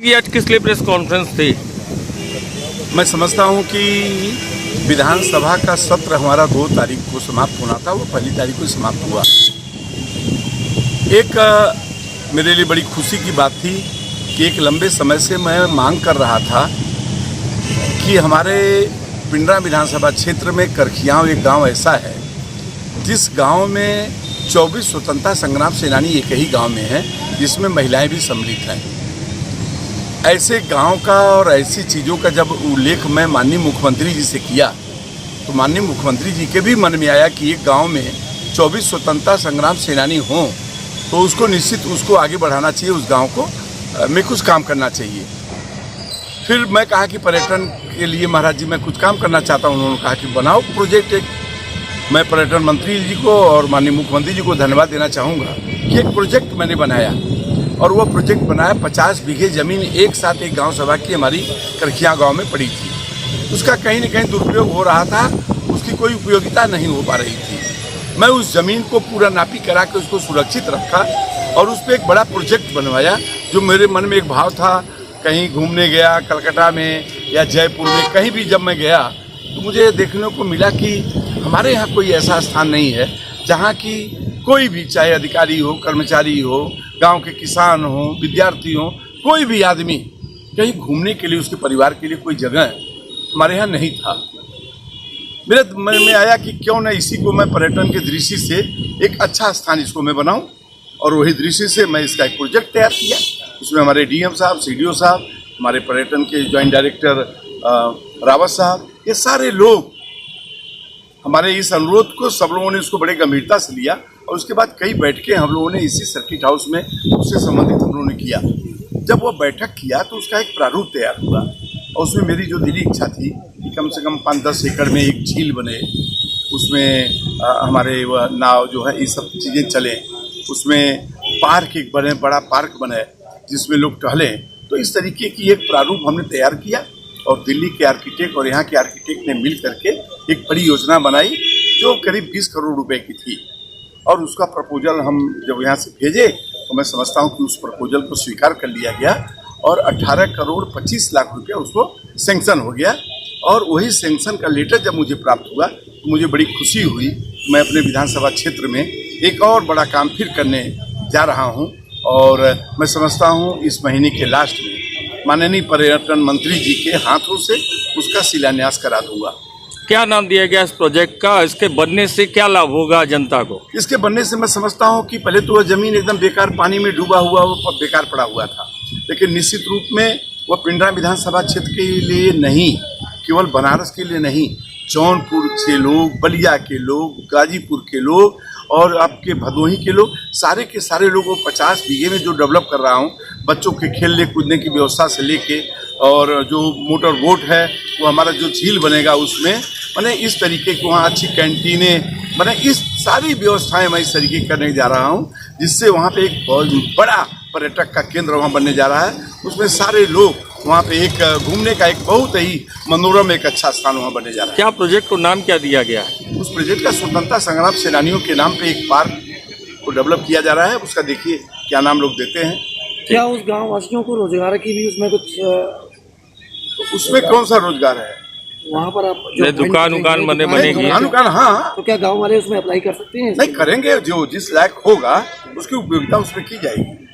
ये आज किस लिए प्रेस कॉन्फ्रेंस थी? मैं समझता हूं कि विधानसभा का सत्र हमारा 2 तारीख को समाप्त होना था, वो 1 तारीख को समाप्त हुआ। एक मेरे लिए बड़ी खुशी की बात थी कि एक लंबे समय से मैं मांग कर रहा था कि हमारे पिंडरा विधानसभा क्षेत्र में करखियाव एक गांव ऐसा है जिस गांव में 24 स्वतंत्रता संग्राम सेनानी एक ही गांव में है, जिसमें महिलाएं भी सम्मिलित हैं। ऐसे गांव का और ऐसी चीज़ों का जब उल्लेख मैं माननीय मुख्यमंत्री जी से किया तो माननीय मुख्यमंत्री जी के भी मन में आया कि एक गांव में 24 स्वतंत्रता संग्राम सेनानी हों तो उसको निश्चित उसको आगे बढ़ाना चाहिए, उस गांव को में कुछ काम करना चाहिए। फिर मैं कहा कि पर्यटन के लिए महाराज जी मैं कुछ काम करना चाहता हूँ। उन्होंने कहा कि बनाओ प्रोजेक्ट एक। मैं पर्यटन मंत्री जी को और माननीय मुख्यमंत्री जी को धन्यवाद देना चाहूँगा कि एक प्रोजेक्ट मैंने बनाया और वो प्रोजेक्ट बनाया। 50 बीघे ज़मीन एक साथ एक गांव सभा की हमारी करखिया गांव में पड़ी थी। उसका कहीं न कहीं दुरुपयोग हो रहा था, उसकी कोई उपयोगिता नहीं हो पा रही थी। मैं उस ज़मीन को पूरा नापी करा के उसको सुरक्षित रखा और उस पर एक बड़ा प्रोजेक्ट बनवाया। जो मेरे मन में एक भाव था, कहीं घूमने गया कलकत्ता में या जयपुर में, कहीं भी जब मैं गया तो मुझे देखने को मिला कि हमारे यहाँ कोई ऐसा स्थान नहीं है जहाँ की कोई भी, चाहे अधिकारी हो, कर्मचारी हो, गांव के किसान हो, विद्यार्थी हो, कोई भी आदमी कहीं घूमने के लिए, उसके परिवार के लिए कोई जगह हमारे यहाँ नहीं था। मेरे मन में आया कि क्यों न इसी को मैं पर्यटन के दृष्टि से एक अच्छा स्थान इसको मैं बनाऊं, और वही दृष्टि से मैं इसका एक प्रोजेक्ट तैयार किया। उसमें हमारे डीएम साहब, सीडीओ साहब, हमारे पर्यटन के जॉइंट डायरेक्टर रावत साहब, ये सारे लोग हमारे इस अनुरोध को, सब लोगों ने उसको बड़े गंभीरता से लिया और उसके बाद कई बैठकें हम लोगों ने इसी सर्किट हाउस में उससे संबंधित हम लोगों ने किया। जब वो बैठक किया तो उसका एक प्रारूप तैयार हुआ और उसमें मेरी जो दिली इच्छा थी कि कम से कम 5-10 एकड़ में एक झील बने, उसमें हमारे नाव जो है ये सब चीज़ें चलें, उसमें पार्क एक बने, बड़ा पार्क बने जिसमें लोग टहलें। तो इस तरीके की एक प्रारूप हमने तैयार किया और दिल्ली के आर्किटेक्ट और यहाँ के आर्किटेक्ट ने मिल करके एक बड़ी योजना बनाई जो करीब 20 करोड़ रुपए की थी। और उसका प्रपोजल हम जब यहाँ से भेजे तो मैं समझता हूँ कि उस प्रपोजल को स्वीकार कर लिया गया और 18 करोड़ 25 लाख रुपया उसको सेंक्शन हो गया। और वही सेंक्शन का लेटर जब मुझे प्राप्त हुआ तो मुझे बड़ी खुशी हुई। मैं अपने विधानसभा क्षेत्र में एक और बड़ा काम फिर करने जा रहा हूँ और मैं समझता हूँ इस महीने के लास्ट में माननीय पर्यटन मंत्री जी के हाथों से उसका शिलान्यास करा दूंगा। क्या नाम दिया गया इस प्रोजेक्ट का? इसके बनने से क्या लाभ होगा जनता को? इसके बनने से मैं समझता हूँ कि पहले तो वह जमीन एकदम बेकार, पानी में डूबा हुआ, वो बेकार पड़ा हुआ था, लेकिन निश्चित रूप में वह पिंडरा विधानसभा क्षेत्र के लिए नहीं, केवल बनारस के लिए नहीं, जौनपुर के लोग, बलिया के लोग, गाजीपुर के लोग और आपके भदोही के लोग, सारे के सारे लोगों को 50 बीघे में जो डेवलप कर रहा हूँ, बच्चों के खेलने कूदने की व्यवस्था से लेके और जो मोटर बोट है वो हमारा जो झील बनेगा उसमें, मैंने इस तरीके की वहाँ अच्छी कैंटीनें, मैंने इस सारी व्यवस्थाएं मैं इस तरीके करने जा रहा हूँ जिससे वहाँ पे एक बहुत बड़ा पर्यटक का केंद्र वहाँ बनने जा रहा है। उसमें सारे लोग वहाँ पे एक घूमने का एक बहुत ही मनोरम एक अच्छा स्थान वहाँ बनने जा रहा है। क्या प्रोजेक्ट को नाम क्या दिया गया है? उस प्रोजेक्ट का स्वतंत्रता संग्राम सेनानियों के नाम पे एक पार्क को डेवलप किया जा रहा है। उसका देखिए क्या नाम लोग देते हैं। क्या उस गाँव वासियों को रोजगार की भी उसमें कुछ उसमें कौन सा रोजगार है? वहाँ पर आप दुकान बनेगी? दुकान, हाँ। तो क्या गाँव वाले उसमें अप्लाई कर सकते हैं? नहीं करेंगे, जो जिस लायक होगा उसकी उपयोगिता उसमें की जाएगी।